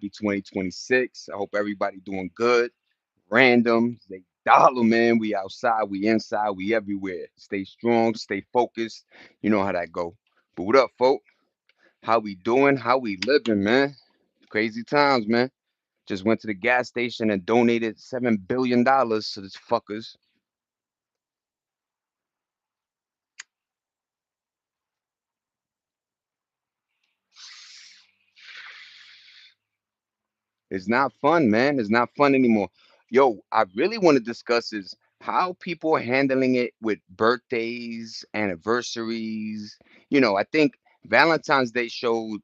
Happy 2026. I hope everybody doing good. Random, they dollar man. We outside, we inside, we everywhere. Stay strong, stay focused. You know how that go. But what up, folk? How we doing? How we living, man? Crazy times, man. Just went to the gas station and donated $7 billion to these fuckers. It's not fun, man. It's not fun anymore. Yo, I really want to discuss is how people are handling it with birthdays, anniversaries. I think Valentine's Day showed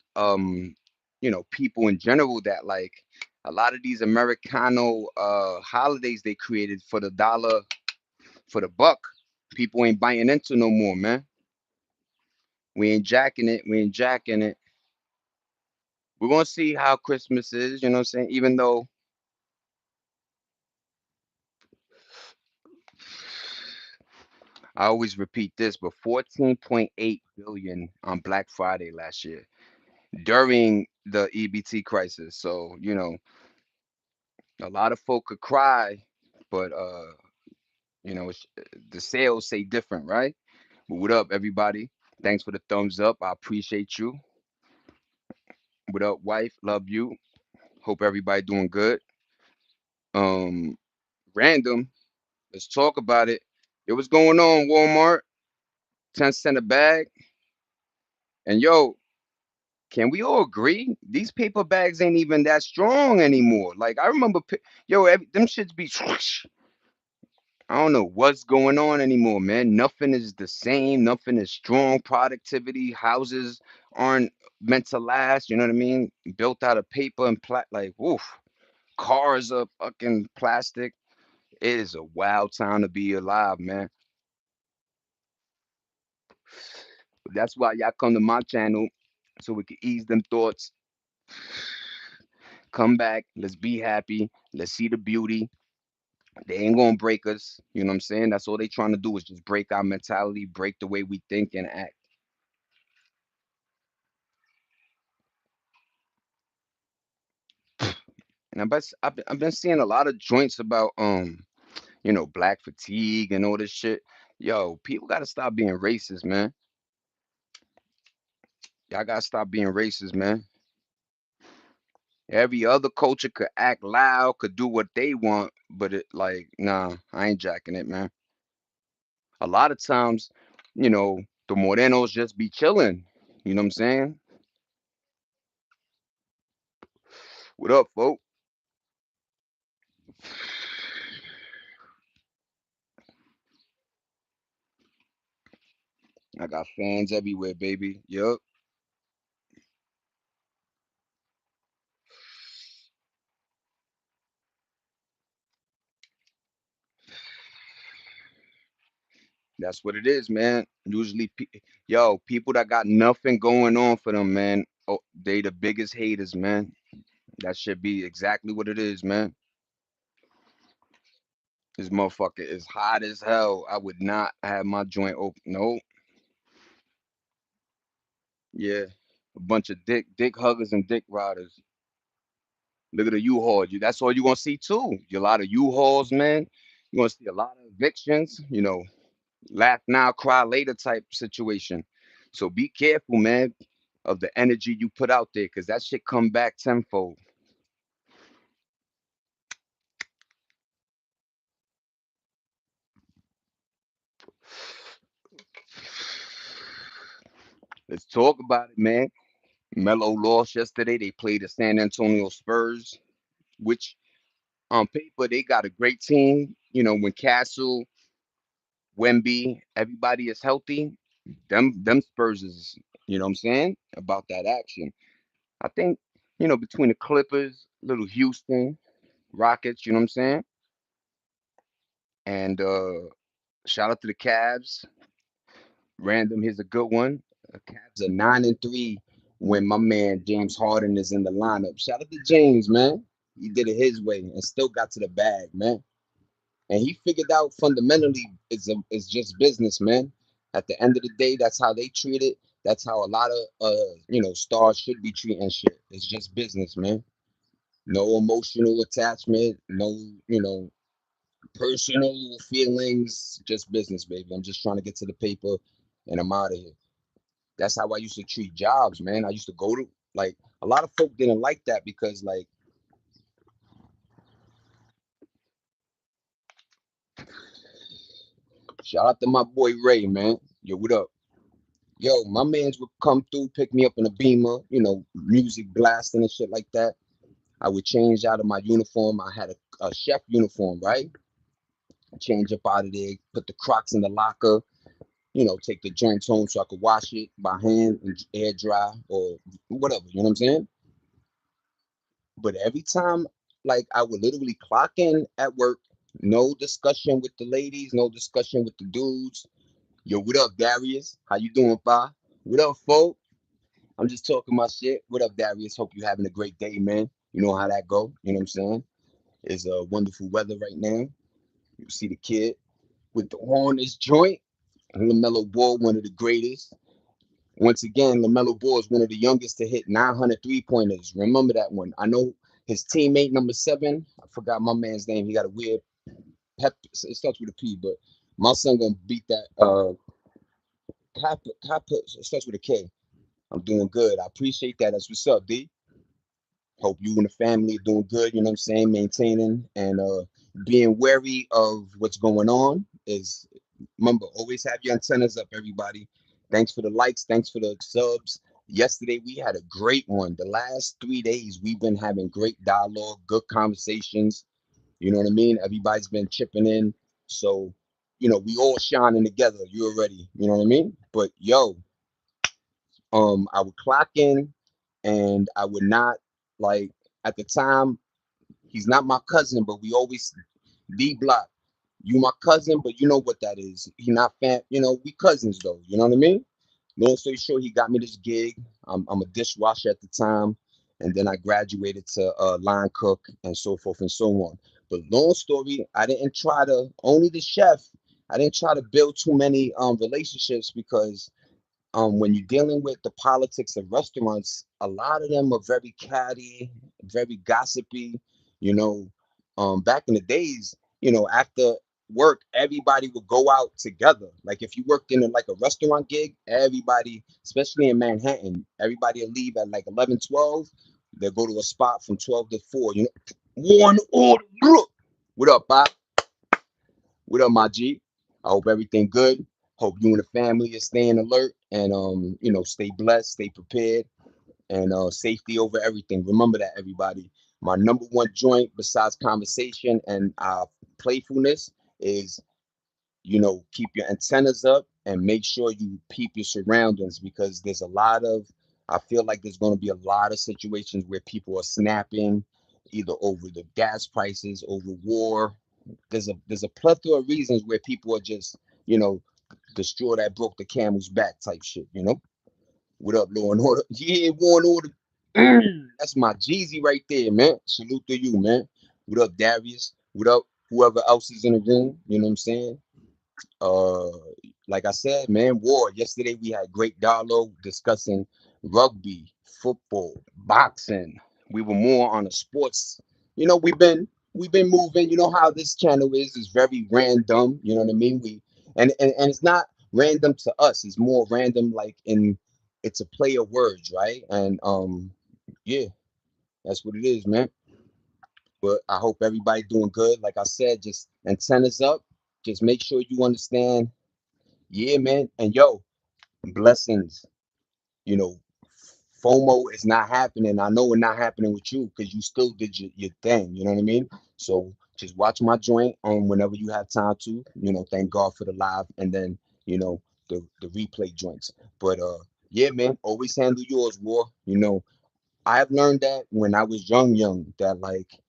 people in general that like a lot of these Americano holidays they created for the dollar, for the buck, people ain't buying into no more, man. We ain't jacking it. We ain't jacking it. We're gonna see how Christmas is, you know what I'm saying? Even though I always repeat this, but 14.8 billion on Black Friday last year during the EBT crisis. So, a lot of folk could cry, but the sales say different, right? But what up, everybody? Thanks for the thumbs up. I appreciate you. What up, wife? Love you. Hope everybody doing good. Um, Random. Let's talk about it. Yo, what's going on, Walmart? 10 cent a bag. And yo, can we all agree these paper bags ain't even that strong anymore? Like I remember, them shits be. I don't know what's going on anymore, man. Nothing is the same. Nothing is strong. Productivity. Houses aren't meant to last. You know what I mean? Built out of paper and like, woof. Cars are fucking plastic. It is a wild time to be alive, man. That's why y'all come to my channel so we can ease them thoughts. Come back. Let's be happy. Let's see the beauty. They ain't gonna break us. You know what I'm saying? That's all they trying to do is just break our mentality, break the way we think and act. And I've been seeing a lot of joints about black fatigue and all this shit. Yo, people gotta stop being racist, man. Y'all gotta stop being racist, man. Every other culture could act loud, could do what they want, but it like, nah, I ain't jacking it, man. A lot of times, the Morenos just be chilling. You know what I'm saying? What up, folks? I got fans everywhere, baby. Yup. That's what it is, man. Usually, people that got nothing going on for them, man. Oh, they the biggest haters, man. That should be exactly what it is, man. This motherfucker is hot as hell. I would not have my joint open. No, yeah, a bunch of dick huggers and dick riders. Look at the U-Haul. That's all you gonna see too. A lot of U-Hauls, man. You're gonna see a lot of evictions. Laugh now, cry later type situation. So be careful, man, of the energy you put out there, because that shit come back tenfold. Let's talk about it, man. Melo lost yesterday. They played the San Antonio Spurs, which on paper they got a great team. When Castle, Wemby, everybody is healthy, them Spurs is, you know what I'm saying, about that action. I think, between the Clippers, little Houston, Rockets, you know what I'm saying? And shout out to the Cavs. Random, here's a good one. Cavs are 9-3 when my man James Harden is in the lineup. Shout out to James, man. He did it his way and still got to the bag, man. And he figured out fundamentally it's just business, man. At the end of the day, that's how they treat it. That's how a lot of stars should be treating shit. It's just business, man. No emotional attachment, no, you know, personal feelings, just business, baby. I'm just trying to get to the paper and I'm out of here. That's how I used to treat jobs, man. I used to go to, like, a lot of folk didn't like that because, like, shout out to my boy Ray, man. Yo, what up? Yo, my mans would come through, pick me up in a beamer, you know, music blasting and shit like that. I would change out of my uniform. I had a chef uniform, right? Change up out of there, put the Crocs in the locker, you know, take the joints home so I could wash it by hand and air dry or whatever, you know what I'm saying? But every time, like, I would literally clock in at work, no discussion with the ladies, no discussion with the dudes. Yo, what up, Darius? How you doing, Pa? What up, folk? I'm just talking my shit. What up, Darius? Hope you having a great day, man. You know how that go. You know what I'm saying? It's wonderful weather right now. You see the kid with the hornets joint. LaMelo Ball, one of the greatest. Once again, LaMelo Ball is one of the youngest to hit 900 3-pointers. Remember that one. I know his teammate, number 7. I forgot my man's name. He got a weird pep. It starts with a P, but my son gonna beat that. It starts with a K. I'm doing good. I appreciate that. That's what's up, D. Hope you and the family are doing good, you know what I'm saying? Maintaining and being wary of what's going on is, remember, always have your antennas up, everybody. Thanks for the likes, thanks for the subs. Yesterday we had a great one. The last 3 days we've been having great dialogue, good conversations. You know what I mean? Everybody's been chipping in. So, you know, we all shining together. You already, you know what I mean? But yo, I would clock in and I would not, like, at the time, he's not my cousin, but we always D block. You my cousin, but you know what that is. He not fam, you know, we cousins though. You know what I mean? Long story short, he got me this gig. I'm a dishwasher at the time, and then I graduated to line cook and so forth and so on. But long story, I didn't try to only the chef. I didn't try to build too many relationships because when you're dealing with the politics of restaurants, a lot of them are very catty, very gossipy. You know, back in the days, you know, after work, everybody would go out together. Like if you worked in like a restaurant gig, everybody, especially in Manhattan, everybody will leave at like 11, 12. They'll go to a spot from 12 to 4. You know, one order. What up, Bob? What up, my G? I hope everything good. Hope you and the family are staying alert and you know, stay blessed, stay prepared, and safety over everything. Remember that, everybody. My number one joint besides conversation and playfulness is, you know, keep your antennas up and make sure you peep your surroundings because there's a lot of, I feel like there's going to be a lot of situations where people are snapping either over the gas prices, over war. There's a plethora of reasons where people are just, you know, the straw that broke the camel's back type shit, you know? What up, Law and Order? Yeah, Law and Order. That's my Jeezy right there, man. Salute to you, man. What up, Darius? What up, whoever else is in the room? You know what I'm saying? Uh, like I said, man, war. Yesterday we had great dialogue discussing rugby, football, boxing. We were more on the sports. You know, we've been moving. You know how this channel is. It's very random. You know what I mean? And it's not random to us. It's more random, like in it's a play of words, right? And yeah, that's what it is, man. But I hope everybody doing good. Like I said, just antennas up. Just make sure you understand. Yeah, man. And yo, blessings. You know, FOMO is not happening. I know it's not happening with you because you still did your thing. You know what I mean? So just watch my joint whenever you have time to. You know, thank God for the live and then, you know, the replay joints. But yeah, man, always handle yours, war. You know, I've learned that when I was young, that like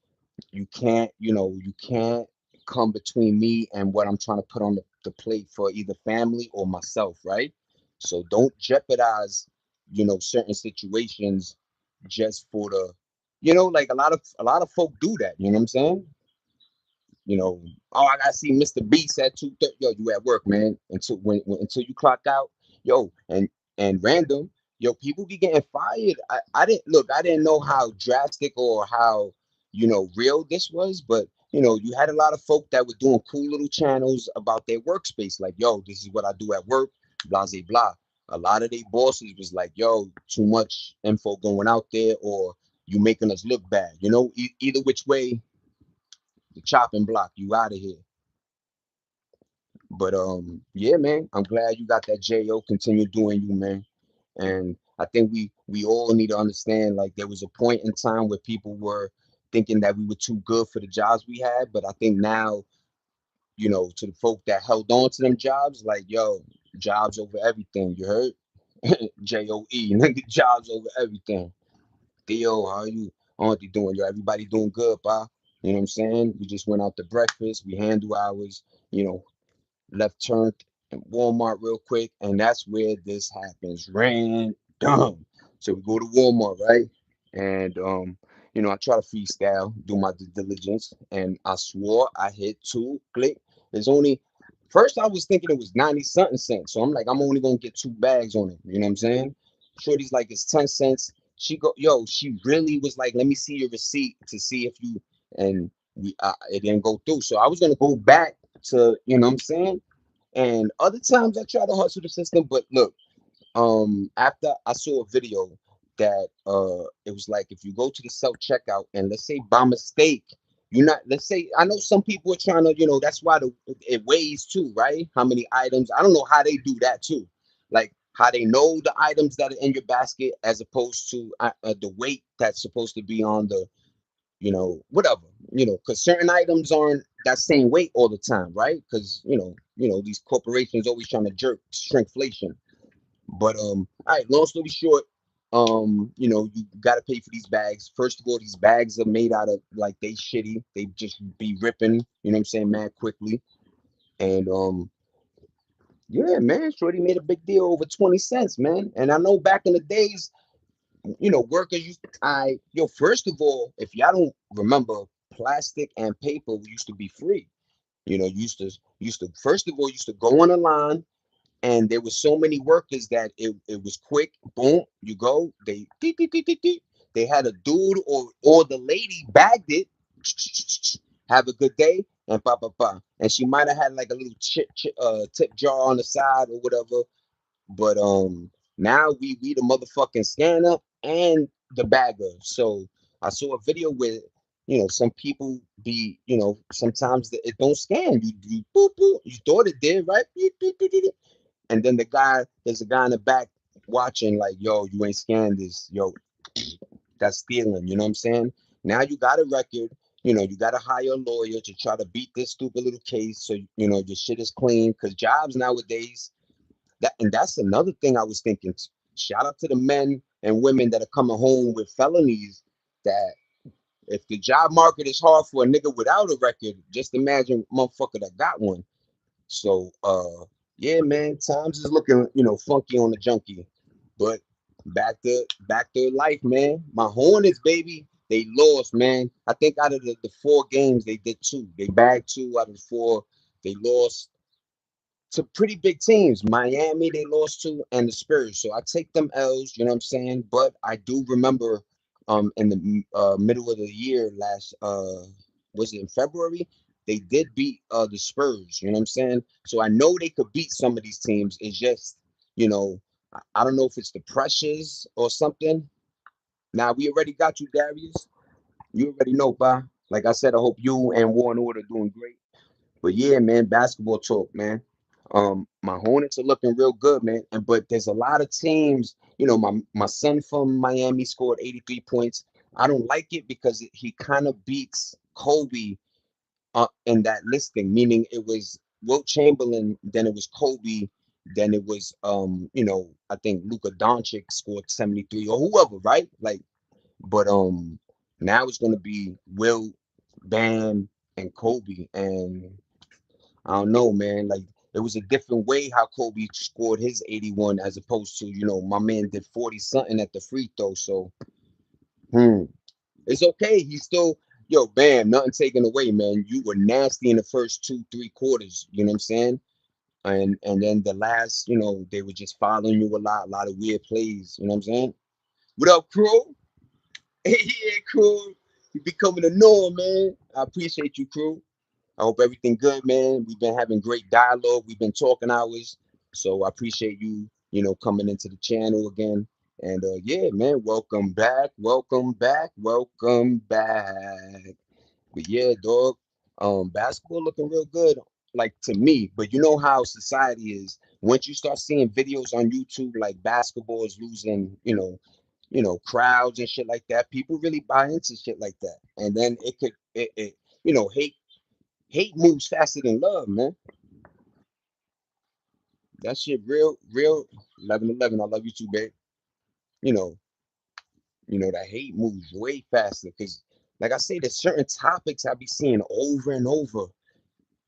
you can't, you know, you can't come between me and what I'm trying to put on the plate for either family or myself, right? So don't jeopardize, you know, certain situations just for the, you know, like a lot of folk do that. You know what I'm saying? You know, oh, I gotta see Mr. Beast at 2:30. Yo, you at work, man. Until you clock out, yo, and random, yo, people be getting fired. I didn't look. I didn't know how drastic or how real this was. But you had a lot of folk that were doing cool little channels about their workspace, like, yo, this is what I do at work, blah blah blah. A lot of their bosses was like, yo, too much info going out there, or you making us look bad. Either which way, the chopping block, you out of here. But yeah, man, I'm glad you got that JO. Continue doing you, man. And I think we all need to understand, like, there was a point in time where people were thinking that we were too good for the jobs we had. But I think now, to the folk that held on to them jobs, like, yo, jobs over everything. You heard? JOE, nigga, jobs over everything. Theo, how you auntie doing? Yo, everybody doing good, pa? You know what I'm saying? We just went out to breakfast. We handle ours, you know, left turn in Walmart real quick, and that's where this happens. Random. So we go to Walmart, right? And I try to freestyle, do my due diligence, and I swore I hit two. Click. There's only first I was thinking it was 90 something cents. So I'm like, I'm only gonna get 2 bags on it. You know what I'm saying? Shorty's like, it's 10 cents. She really was like, let me see your receipt to see if you, and it didn't go through. So I was gonna go back to, you know what I'm saying? And other times I try to hustle the system, but look, after I saw a video that it was like, if you go to the self checkout and let's say by mistake, you're not, let's say, I know some people are trying to, that's why it weighs too, right? How many items? I don't know how they do that too, like how they know the items that are in your basket as opposed to the weight that's supposed to be on the, whatever, because certain items aren't that same weight all the time, right? Because these corporations always trying to jerk shrinkflation. But all right, long story short, you gotta pay for these bags. First of all, these bags are made out of, like, they shitty. They just be ripping, you know what I'm saying, mad quickly. And yeah, man, Shorty made a big deal over 20 cents, man. And I know back in the days, workers used to, first of all, if y'all don't remember, plastic and paper used to be free. You used to first of all used to go on a line, and there was so many workers that it was quick. Boom, you go. They beep, beep, beep, beep, beep. They had a dude or the lady bagged it. Have a good day, and pa pa pa. And she might have had like a little tip jar on the side or whatever. But now we the motherfucking scanner and the bagger. So I saw a video where some people be, sometimes it don't scan. You boop boop. You thought it did, right? Beep, beep, beep, beep. And then there's a guy in the back watching, like, yo, you ain't scanned this, yo, that's stealing. You know what I'm saying? Now you got a record. You got to hire a lawyer to try to beat this stupid little case, so your shit is clean. Because jobs nowadays, that's another thing I was thinking. Shout out to the men and women that are coming home with felonies. That if the job market is hard for a nigga without a record, just imagine a motherfucker that got one. So yeah, man, times is looking, funky on the junkie. But back to life, man. My Hornets, baby, they lost, man. I think out of the 4 games, they did two. They bagged 2 out of the 4. They lost to pretty big teams. Miami, they lost to, and the Spurs. So I take them L's, you know what I'm saying? But I do remember in the middle of the year last was it in February? They did beat the Spurs, you know what I'm saying? So I know they could beat some of these teams. It's just, you know, I don't know if it's the pressures or something. Now we already got you, Darius. You already know, bye. Like I said, I hope you and Warren Order doing great. But yeah, man, basketball talk, man. My Hornets are looking real good, man. But there's a lot of teams. My son from Miami scored 83 points. I don't like it because he kind of beats Kobe in that listing, meaning it was Wilt Chamberlain, then it was Kobe, then it was I think Luka Doncic scored 73 or whoever, right? Like, but now it's gonna be Will, Bam, and Kobe, and I don't know, man. Like, it was a different way how Kobe scored his 81 as opposed to, my man did 40 something at the free throw. So, hmm, it's okay. He's still, yo, bam, nothing taken away, man. You were nasty in the first 2, 3 quarters. You know what I'm saying? And then the last, they were just following you a lot of weird plays. You know what I'm saying? What up, crew? Yeah, crew. You becoming a norm, man. I appreciate you, crew. I hope everything good, man. We've been having great dialogue. We've been talking hours. So I appreciate you, coming into the channel again. And yeah, man, welcome back. Welcome back. Welcome back. But yeah, dog. Basketball looking real good, like to me. But you know how society is. Once you start seeing videos on YouTube like basketball is losing, crowds and shit like that, people really buy into shit like that. And then hate moves faster than love, man. That shit real 11-11. I love you too, babe. You know, that hate moves way faster because like I say, there's certain topics I be seeing over and over.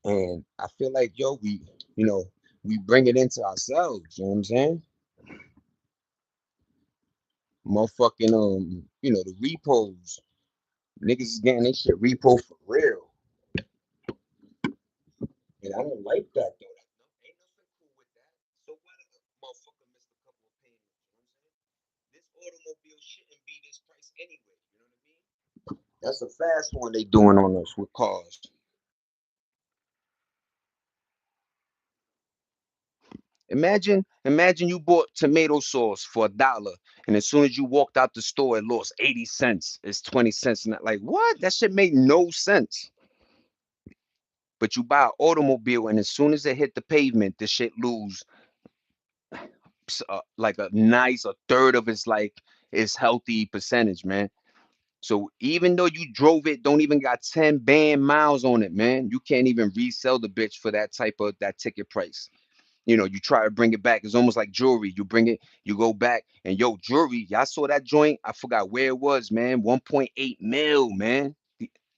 And I feel like, yo, you know, we bring it into ourselves, you know what I'm saying? Motherfucking the repos. Niggas is getting this shit repo for real. And I don't like that though. Ain't nothing cool with that. So why the motherfucker missed a couple of payments? You know what I'm saying? This automobile shouldn't be this price anyway. You know what I mean? That's a fast one they doing on us with cars. Imagine you bought tomato sauce for $1, and as soon as you walked out the store, it lost 80 cents. It's 20 cents. And like, what? That shit made no sense. But you buy an automobile, and as soon as it hit the pavement, the shit lose like a nice a third of its healthy percentage, man. So even though you drove it, don't even got 10 band miles on it, man. You can't even resell the bitch for that ticket price. You try to bring it back. It's almost like jewelry. You bring it, you go back, and yo, jewelry. Y'all saw that joint? I forgot where it was, man. 1.8 mil, man.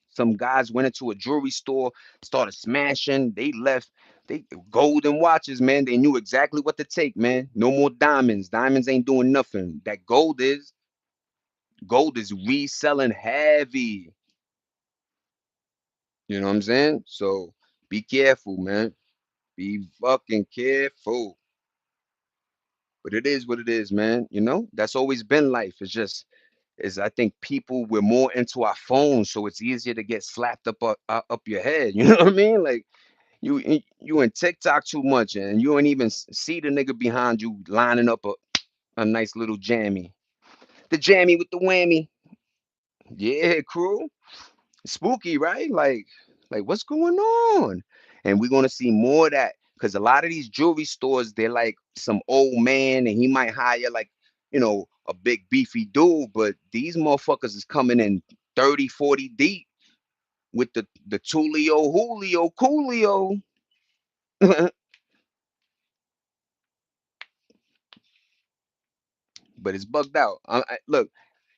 Some guys went into a jewelry store, started smashing. They left. They golden watches, man. They knew exactly what to take, man. No more diamonds. Diamonds ain't doing nothing. That gold is reselling heavy. You know what I'm saying? So be careful, man. Be fucking careful. But it is what it is, man. That's always been life. It's just is I think people we're more into our phones, so it's easier to get slapped up your head. You know what I mean? Like you in TikTok too much, and you don't even see the nigga behind you lining up a nice little jammy. The jammy with the whammy. Yeah, crew. Spooky, right? Like what's going on? And we're gonna see more of that because a lot of these jewelry stores, they're like some old man, and he might hire like a big beefy dude, but these motherfuckers is coming in 30, 40 deep with the Tulio, Julio, Coolio. But it's bugged out. Look,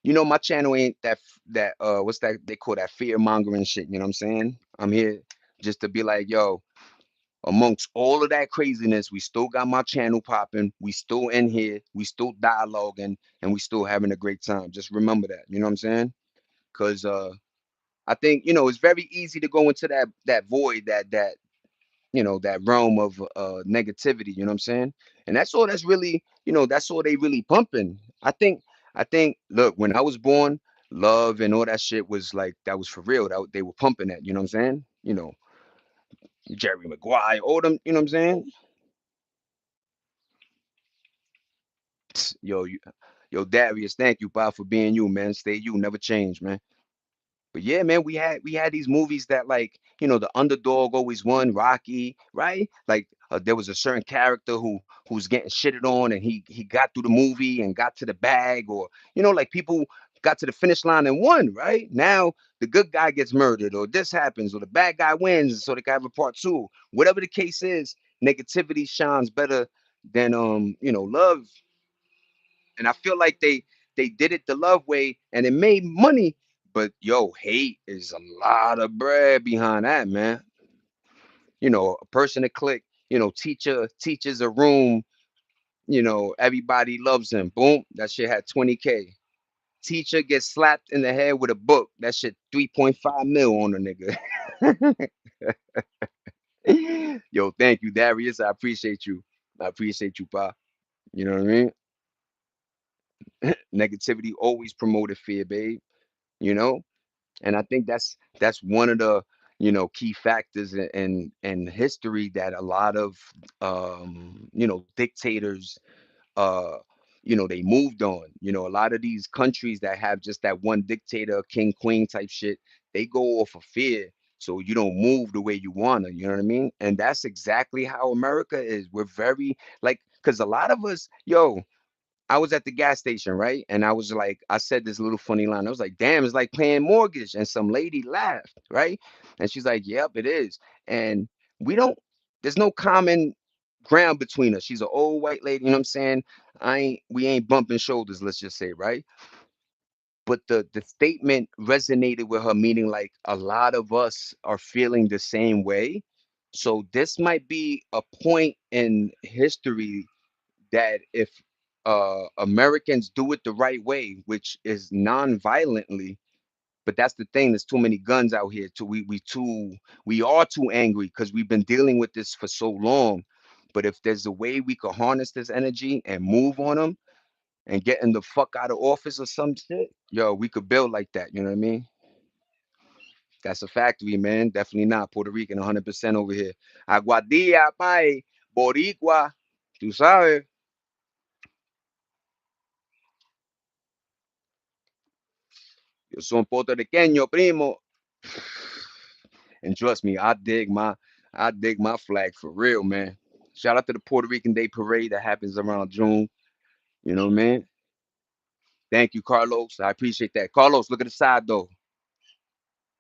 my channel ain't that what's that they call that fear mongering shit. You know what I'm saying? I'm here just to be like, yo, amongst all of that craziness, we still got my channel popping. We still in here. We still dialoguing, and we still having a great time. Just remember that. You know what I'm saying? Because I think it's very easy to go into that void, that realm of negativity. You know what I'm saying? And that's all they really pumping. I think. Look, when I was born, love and all that shit was like that was for real. They were pumping that. You know what I'm saying? Jerry Maguire, all them. You know what I'm saying? Yo, yo, Darius, thank you, Bob, for being you, man. Stay you, never change, man. But yeah, man, we had these movies that like, the underdog always won, Rocky, right? Like there was a certain character who's getting shitted on, and he got through the movie and got to the bag, or like people got to the finish line and won, right? Now the good guy gets murdered, or this happens, or the bad guy wins, so they can have a part two. Whatever the case is, negativity shines better than love. And I feel like they did it the love way, and it made money. But yo, hate is a lot of bread behind that, man. A person to click, teacher teaches a room, everybody loves him. Boom, that shit had 20K. Teacher gets slapped in the head with a book. That shit 3.5 mil on a nigga. Yo, thank you, Darius. I appreciate you. I appreciate you, pa. You know what I mean? Negativity always promoted fear, babe. You know? And I think that's one of the, key factors in history that a lot of dictators uh they moved on. A lot of these countries that have just that one dictator, king, queen type shit, they go off of fear. So you don't move the way you wanna, you know what I mean? And that's exactly how America is. We're very like, because a lot of us, I was at the gas station, right? And I was like, I said this little funny line. I was like, damn, it's like paying mortgage. And some lady laughed, right? And she's like, yep, it is. And we don't, there's no common ground between us. She's an old white lady, you know what I'm saying? We ain't bumping shoulders, let's just say, right? But the statement resonated with her, meaning like a lot of us are feeling the same way. So this might be a point in history that if Americans do it the right way, which is non-violently, but that's the thing. There's too many guns out here. Too, we are too angry because we've been dealing with this for so long. But if there's a way we could harness this energy and move on them and getting the fuck out of office or some shit, yo, we could build like that. You know what I mean? That's a factory, man. Definitely not Puerto Rican, 100% over here. Aguadilla, pai, Boricua, tú sabes. Yo soy puertorriqueño, primo. And trust me, I dig my flag for real, man. Shout out to the Puerto Rican Day Parade that happens around June. You know what I mean? Thank you, Carlos. I appreciate that. Carlos, look at the side though.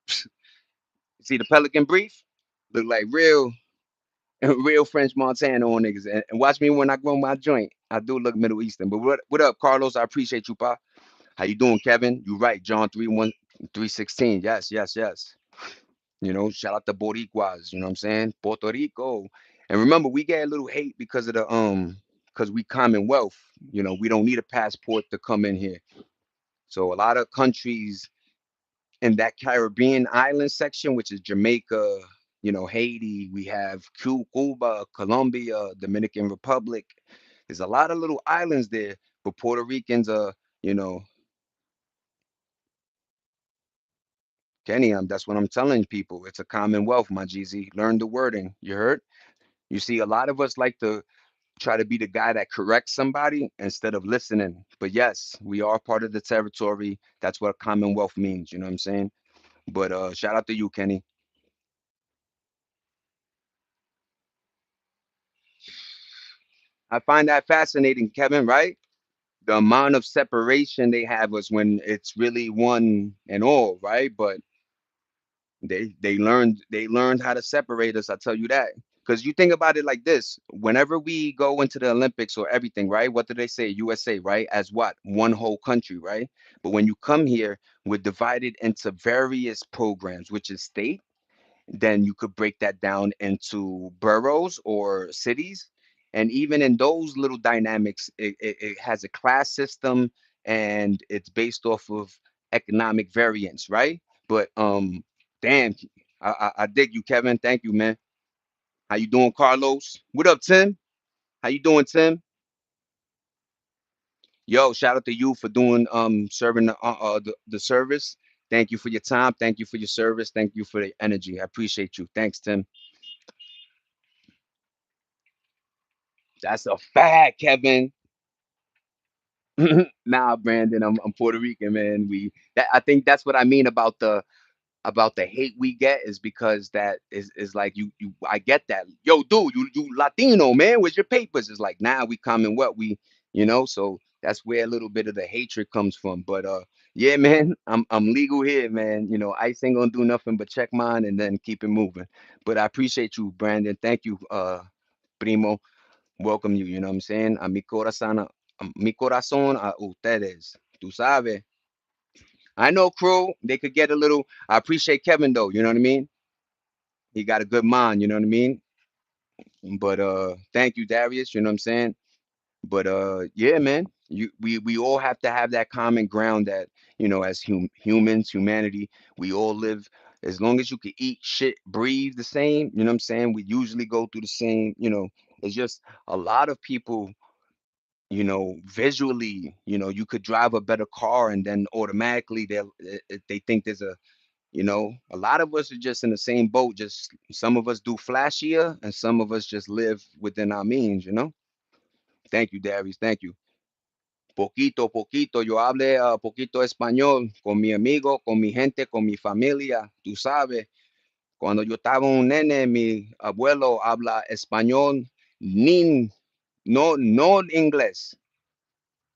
See the Pelican brief? Look like real, real French Montana on niggas. And watch me when I grow my joint. I do look Middle Eastern. But what up, Carlos? I appreciate you, pa. How you doing, Kevin? You right, John 3:16. Yes, yes, yes. Shout out to Boricuas, you know what I'm saying? Puerto Rico. And remember, we get a little hate because of because we Commonwealth. We don't need a passport to come in here. So a lot of countries in that Caribbean island section, which is Jamaica, Haiti, we have Cuba, Colombia, Dominican Republic. There's a lot of little islands there, but Puerto Ricans are, you know, Kenny, that's what I'm telling people. It's a commonwealth, my GZ. Learn the wording. You heard? You see, a lot of us like to try to be the guy that corrects somebody instead of listening. But yes, we are part of the territory. That's what commonwealth means. You know what I'm saying? But shout out to you, Kenny. I find that fascinating, Kevin, right? The amount of separation they have was when it's really one and all, right? But they learned how to separate us. I tell you that. Because you think about it like this: whenever we go into the Olympics or everything, right? What do they say? USA, right? As what? One whole country, right? But when you come here, we're divided into various programs, which is state. Then you could break that down into boroughs or cities. And even in those little dynamics, it has a class system and it's based off of economic variance, right? But damn, I dig you, Kevin. Thank you, man. How you doing, Carlos? What up, Tim? How you doing, Tim? Yo, shout out to you for doing serving the service. Thank you for your time. Thank you for your service. Thank you for the energy. I appreciate you. Thanks, Tim. That's a fact, Kevin. Nah, Brandon, I'm Puerto Rican, man. I think that's what I mean about the hate we get is because that is like you I get that. Yo, dude, you Latino, man. Where's your papers? It's like nah, we Commonwealth. So that's where a little bit of the hatred comes from. But yeah, man, I'm legal here, man. ICE ain't gonna do nothing but check mine and then keep it moving. But I appreciate you, Brandon. Thank you, Primo. Welcome you, you know what I'm saying? A mi corazón a ustedes. Tú sabes. I know, crew, they could get a little. I appreciate Kevin though, you know what I mean? He got a good mind, you know what I mean? But thank you, Darius, you know what I'm saying? But yeah, man, we all have to have that common ground that, as humans, humanity, we all live as long as you can eat, shit, breathe the same, you know what I'm saying? We usually go through the same, it's just a lot of people visually, you could drive a better car and then automatically they think there's a A lot of us are just in the same boat. Just some of us do flashier, and some of us just live within our means. Thank you, Darius. Thank you. Poquito, poquito. Yo hablé poquito español con mi amigo, con mi gente, con mi familia. Tú sabes, cuando yo estaba un nene, mi abuelo habla español, ni, no inglés,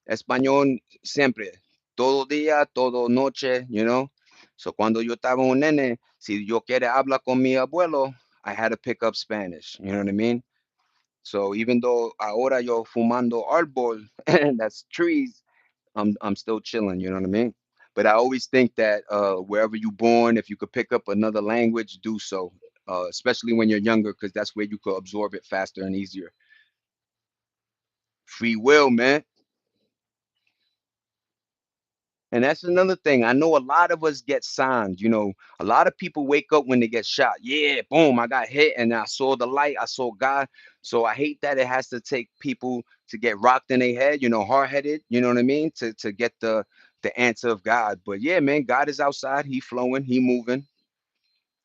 español siempre, todo día, todo noche. So cuando yo estaba un nene, si yo quería hablar con mi abuelo, I had to pick up Spanish. You know what I mean? So even though ahora yo fumando árbol, that's trees, I'm still chilling. You know what I mean? But I always think that wherever you're born, if you could pick up another language, do so. Especially when you're younger, because that's where you could absorb it faster and easier. Free will, man. And that's another thing. I know a lot of us get signs. A lot of people wake up when they get shot. Yeah, boom, I got hit and I saw the light. I saw God. So I hate that it has to take people to get rocked in their head, hard headed, you know what I mean? To get the answer of God. But yeah, man, God is outside. He flowing, he moving,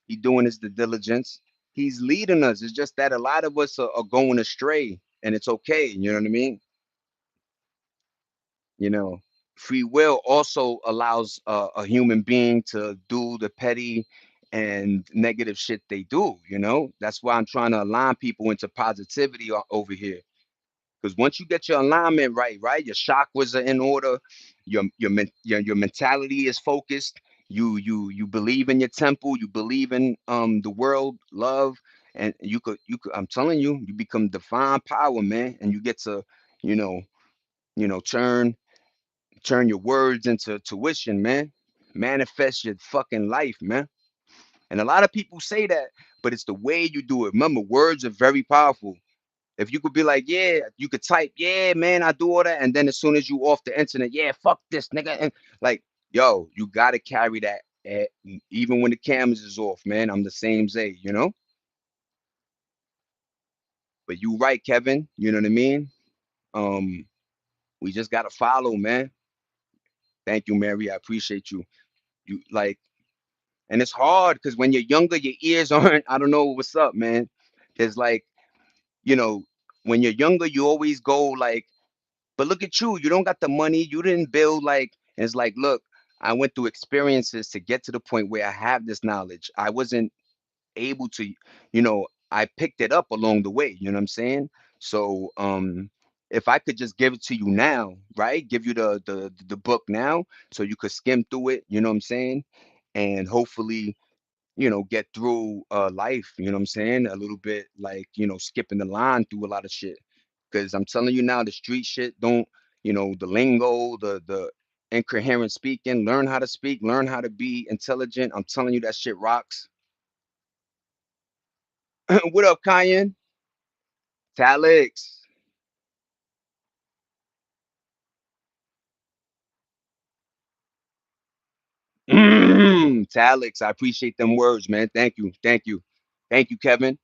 he doing his due diligence. He's leading us. It's just that a lot of us are going astray and it's okay. You know what I mean? You know. Free will also allows a human being to do the petty and negative shit they do. That's why I'm trying to align people into positivity over here, because once you get your alignment right, your chakras are in order, your mentality is focused, you believe in your temple, you believe in the world love, and you could I'm telling you, you become divine power, man, and you get to you know turn your words into tuition, man. Manifest your fucking life, man. And a lot of people say that, but it's the way you do it. Remember, words are very powerful. If you could be like, yeah, you could type, yeah, man, I do all that, and then as soon as you off the internet, yeah, fuck this nigga, and like, yo, you gotta carry that, even when the cameras is off, man. I'm the same Zay. But you right, Kevin. You know what I mean? Um, we just gotta follow, man. Thank you, Mary. I appreciate you. You like. And it's hard because when you're younger, your ears aren't, I don't know what's up, man. There's like, you know, when you're younger, you always go like, but look at you, you don't got the money, you didn't build like, and it's like, look, I went through experiences to get to the point where I have this knowledge. I wasn't able to, I picked it up along the way, you know what I'm saying? So, if I could just give it to you now, right? Give you the book now so you could skim through it, you know what I'm saying? And hopefully get through life, you know what I'm saying? A little bit like, skipping the line through a lot of shit. Cause I'm telling you now, the street shit don't, the lingo, the incoherent speaking, learn how to speak, learn how to be intelligent. I'm telling you that shit rocks. What up, Cayenne? Talix. Talix, I appreciate them words, man. Thank you. Thank you. Thank you, Kevin.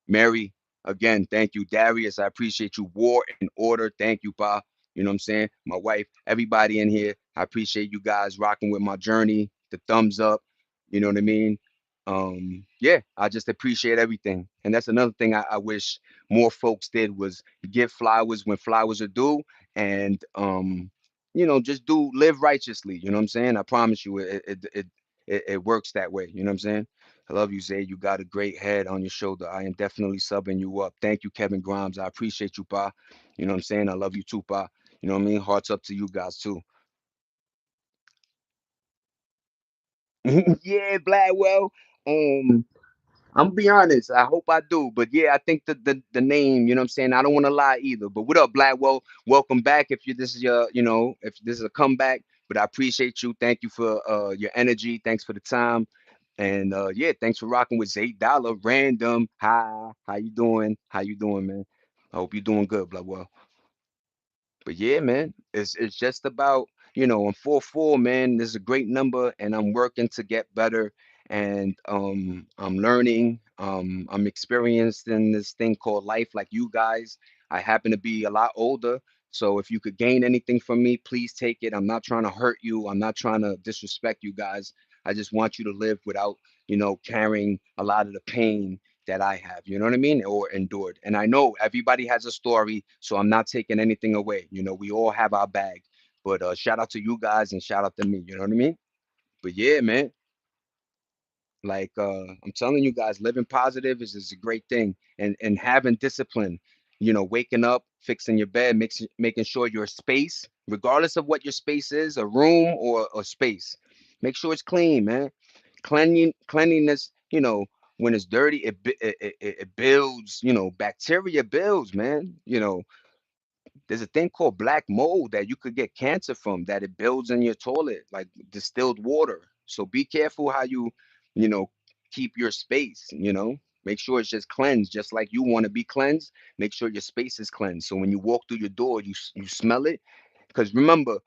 Mary, again, thank you. Darius, I appreciate you. War and order, thank you, Pa. You know what I'm saying? My wife, everybody in here, I appreciate you guys rocking with my journey, the thumbs up, you know what I mean? Yeah, I just appreciate everything. And that's another thing I wish more folks did was give flowers when flowers are due and just do live righteously. You know what I'm saying? I promise you it works that way. You know what I'm saying? I love you, Zay. You got a great head on your shoulder. I am definitely subbing you up. Thank you, Kevin Grimes. I appreciate you, Pa. You know what I'm saying? I love you too, Pa. You know what I mean? Hearts up to you guys too. Yeah, Bladwell. Um, I'm gonna be honest. I hope I do, but yeah, I think the name. You know what I'm saying? I don't want to lie either. But what up, Bladwell? Welcome back. If you this is your, if this is a comeback, but I appreciate you. Thank you for your energy. Thanks for the time. And yeah, thanks for rocking with $8 random. Hi, how you doing? How you doing, man? I hope you're doing good, Bloodwell. But yeah, man, it's just about I'm 4-4, man. This is a great number, and I'm working to get better. And I'm learning. I'm experienced in this thing called life, like you guys. I happen to be a lot older, so if you could gain anything from me, please take it. I'm not trying to hurt you. I'm not trying to disrespect you guys. I just want you to live without, carrying a lot of the pain that I have, you know what I mean? Or endured. And I know everybody has a story, so I'm not taking anything away. We all have our bag. But shout out to you guys and shout out to me, you know what I mean? But yeah, man, like I'm telling you guys, living positive is a great thing. And having discipline, waking up, fixing your bed, making sure your space, regardless of what your space is, a room or a space, make sure it's clean, man. Cleanliness, when it's dirty, it builds, bacteria builds, man. There's a thing called black mold that you could get cancer from, that it builds in your toilet, like distilled water. So be careful how you know, keep your space. Make sure it's just cleansed, just like you want to be cleansed. Make sure your space is cleansed. So when you walk through your door, you smell it. Because remember,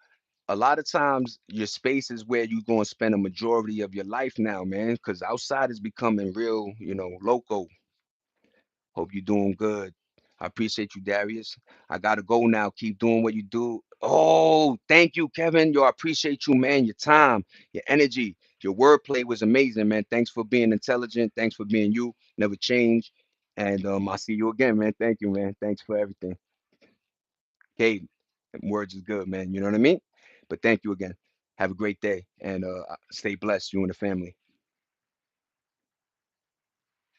a lot of times your space is where you're going to spend a majority of your life now, man. Because outside is becoming real, loco. Hope you're doing good. I appreciate you, Darius. I gotta go now. Keep doing what you do. Oh, thank you, Kevin. Yo, I appreciate you, man. Your time, your energy, your wordplay was amazing, man. Thanks for being intelligent. Thanks for being you. Never change. And I'll see you again, man. Thank you, man. Thanks for everything. Hey, words is good, man. You know what I mean? But thank you again. Have a great day and stay blessed, you and the family.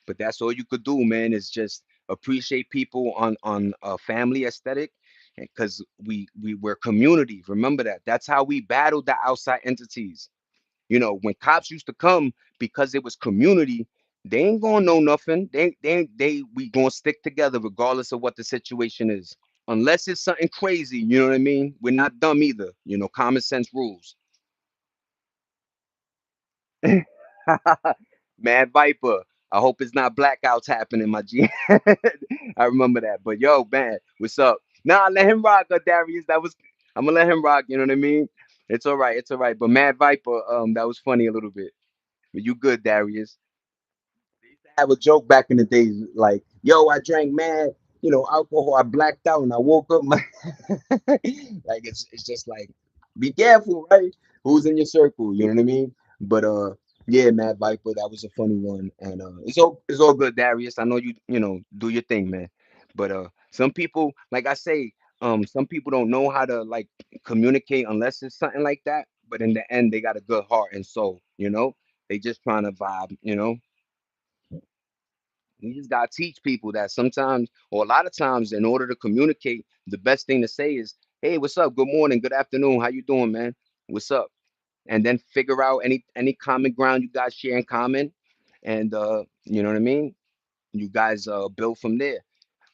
But that's all you could do, man, is just appreciate people on a family aesthetic, because we're community. Remember that. That's how we battled the outside entities. When cops used to come, because it was community, they ain't gonna know nothing. They we gonna stick together regardless of what the situation is, unless it's something crazy. You know what I mean? We're not dumb either. Common sense rules. Mad Viper. I hope it's not blackouts happening, my G. I remember that. But yo, man, what's up? Nah, let him rock, Darius. I'm gonna let him rock. You know what I mean? It's all right. It's all right. But Mad Viper, that was funny a little bit. But you good, Darius? They used to have a joke back in the days, like, "Yo, I drank mad, alcohol. I blacked out, and I woke up." Like it's just like, be careful, right? Who's in your circle? You know what I mean? But yeah, Matt Viper, that was a funny one, and it's all good, Darius. I know you do your thing, man. But some people, like I say, some people don't know how to like communicate unless it's something like that. But in the end, they got a good heart and soul. They just trying to vibe. You just gotta teach people that sometimes, or a lot of times, in order to communicate, the best thing to say is, "Hey, what's up? Good morning, good afternoon. How you doing, man? What's up?" And then figure out any common ground you guys share in common, and you know what I mean. You guys build from there.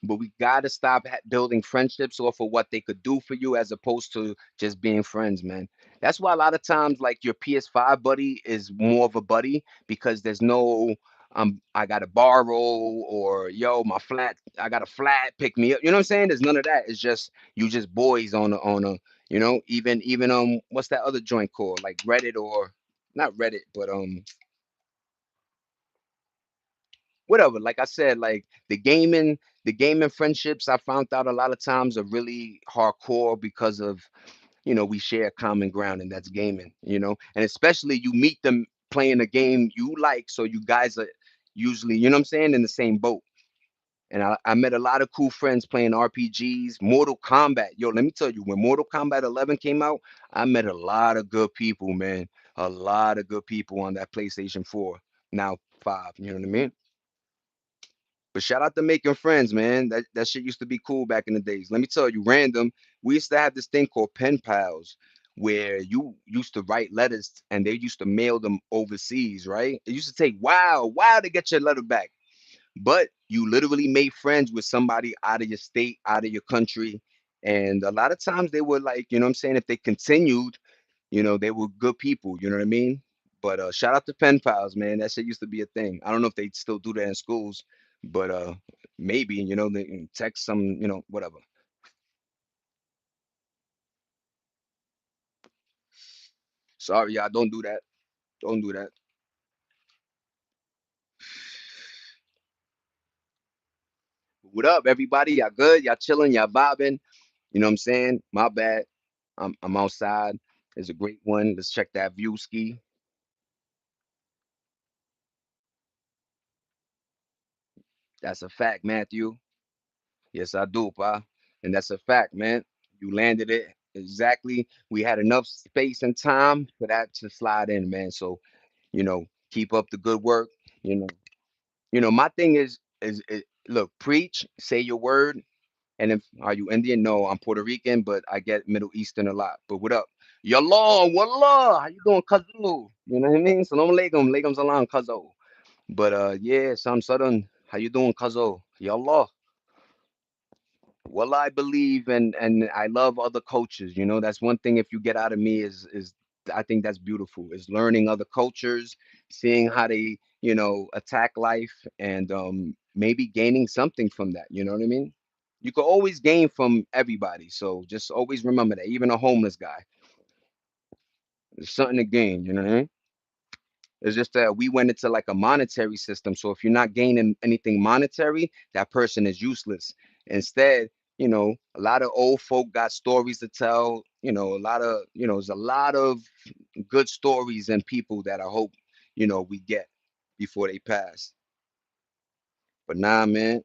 But we gotta stop building friendships off of what they could do for you, as opposed to just being friends, man. That's why a lot of times, like, your PS5 buddy is more of a buddy, because there's no I gotta borrow, or yo, my flat, I got a flat, pick me up. You know what I'm saying? There's none of that. It's just you just boys on a even what's that other joint called, like Reddit, or not Reddit, but whatever. Like I said, like the gaming friendships, I found out a lot of times are really hardcore, because of we share common ground, and that's gaming. And especially you meet them playing a game you like, so you guys are usually, you know what I'm saying, in the same boat. And I met a lot of cool friends playing RPGs, Mortal Kombat. Yo, let me tell you, when Mortal Kombat 11 came out, I met a lot of good people, man. A lot of good people on that PlayStation 4, now 5. You know what I mean? But shout out to making friends, man. That shit used to be cool back in the days. Let me tell you, random. We used to have this thing called pen pals, where you used to write letters and they used to mail them overseas, right? It used to take while to get your letter back. But you literally made friends with somebody out of your state, out of your country. And a lot of times they were like, you know what I'm saying, if they continued, they were good people, you know what I mean? But shout out to pen pals, man. That shit used to be a thing. I don't know if they still do that in schools, but maybe, they can text some, whatever. Sorry, y'all, don't do that. Don't do that. What up, everybody? Y'all good? Y'all chilling? Y'all vibing? You know what I'm saying? My bad. I'm outside. It's a great one. Let's check that view ski. That's a fact, Matthew. Yes, I do, pa. And that's a fact, man. You landed it exactly. We had enough space and time for that to slide in, man. So, keep up the good work. You know, my thing is look, preach, say your word. And if are you Indian? No, I'm Puerto Rican, but I get Middle Eastern a lot. But what up? Yallah, wallah, how you doing, Kazu? You know what I mean? Salam alaikum, alaikum salam, Kazu. But yeah, some sudden, how you doing, Kazu? Yallah. Well, I believe and I love other cultures. That's one thing if you get out of me is I think that's beautiful. Is learning other cultures, seeing how they, attack life and maybe gaining something from that. You know what I mean? You can always gain from everybody. So just always remember that. Even a homeless guy, there's something to gain. You know what I mean? It's just that we went into like a monetary system. So if you're not gaining anything monetary, that person is useless. Instead, a lot of old folk got stories to tell. There's a lot of good stories and people that I hope, we get before they pass. But nah, man,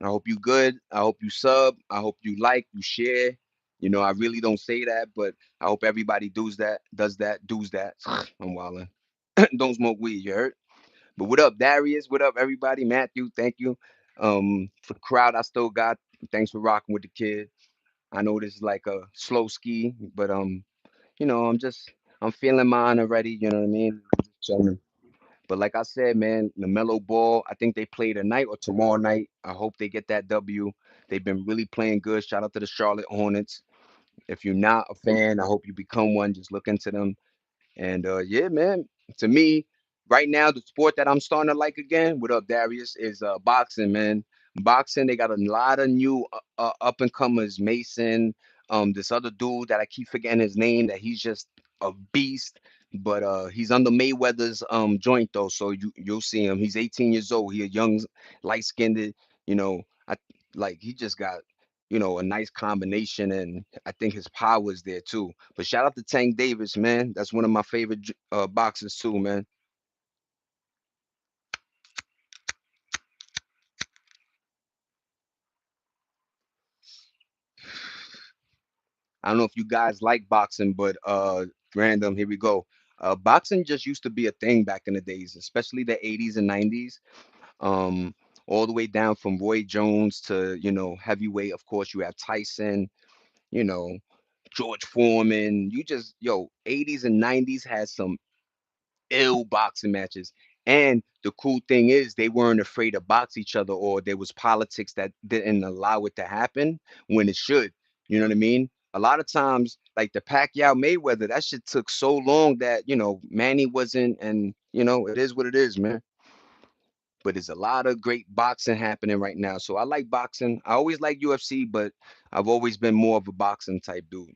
I hope you good. I hope you sub. I hope you like, you share. I really don't say that, but I hope everybody does that. I'm wilding. Don't smoke weed, you heard? But what up, Darius? What up, everybody? Matthew, thank you. For the crowd I still got, thanks for rocking with the kid. I know this is like a slow ski, but I'm feeling mine already, you know what I mean? I'm just chilling. But like I said, man, the mellow ball, I think they play tonight or tomorrow night. I hope they get that W. They've been really playing good. Shout out to the Charlotte Hornets. If you're not a fan, I hope you become one. Just look into them. And yeah, man. To me, right now, the sport that I'm starting to like again, what up, Darius, is boxing, man. Boxing, they got a lot of new up and comers. Mason, this other dude that I keep forgetting his name, that he's just a beast. But he's under Mayweather's joint though, so you'll see him. He's 18 years old. He a young, light skinned. I like he just got a nice combination, and I think his power is there too. But shout out to Tank Davis, man. That's one of my favorite boxers too, man. I don't know if you guys like boxing, but random, here we go. Boxing just used to be a thing back in the days, especially the 80s and 90s. Um, all the way down from Roy Jones to, heavyweight. Of course, you have Tyson, you know, George Foreman. You just, 80s and 90s had some ill boxing matches. And the cool thing is they weren't afraid to box each other, or there was politics that didn't allow it to happen when it should. You know what I mean? A lot of times, like the Pacquiao Mayweather, that shit took so long that, Manny wasn't, and it is what it is, man. But there's a lot of great boxing happening right now. So I like boxing. I always like UFC, but I've always been more of a boxing type dude.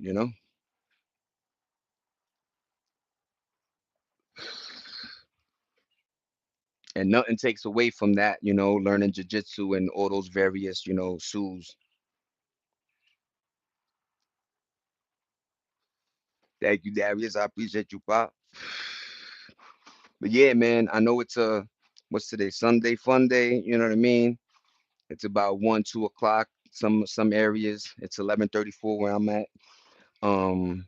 And nothing takes away from that, learning jujitsu and all those various, sus. Thank you, Darius. I appreciate you, Pop. But yeah, man, I know it's what's today? Sunday fun day. You know what I mean? It's about 1, 2 o'clock. Some areas. It's 11:34 where I'm at. Um,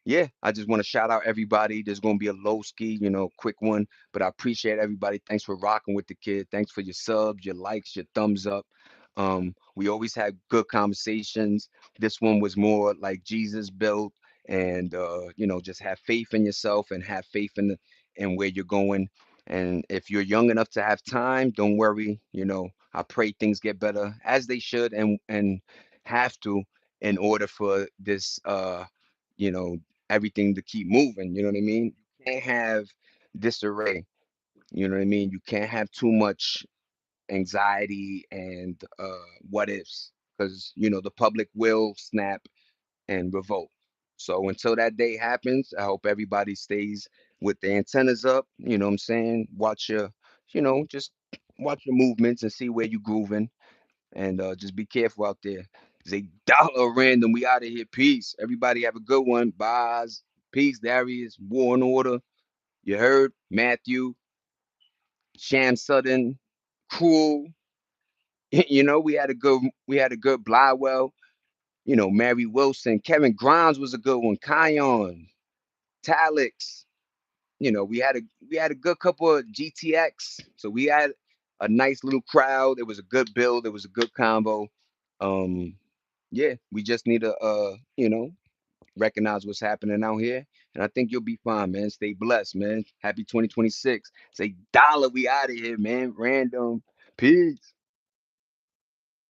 yeah, I just want to shout out everybody. There's gonna be a low ski, quick one, but I appreciate everybody. Thanks for rocking with the kid. Thanks for your subs, your likes, your thumbs up. We always had good conversations. This one was more like Jesus built, and just have faith in yourself and have faith in where you're going. And if you're young enough to have time, don't worry. I pray things get better as they should and have to in order for this you know everything to keep moving. You know what I mean? You can't have disarray. You know what I mean? You can't have too much anxiety and what ifs, because the public will snap and revolt. So until that day happens, I hope everybody stays with the antennas up. You know what I'm saying? Just watch your movements and see where you grooving, and just be careful out there. It's $1 random. We out of here. Peace. Everybody have a good one. Bye. Peace, Darius. War and order. You heard? Matthew, Sham Sudden, Cool. We had a good Blywell. Mary Wilson, Kevin Grimes was a good one. Kion, Talix. We had a good couple of GTX. So we had a nice little crowd. It was a good build. It was a good combo. Um, yeah, we just need to recognize what's happening out here. And I think you'll be fine, man. Stay blessed, man. Happy 2026. Say dollar, we out of here, man. Random. Peace.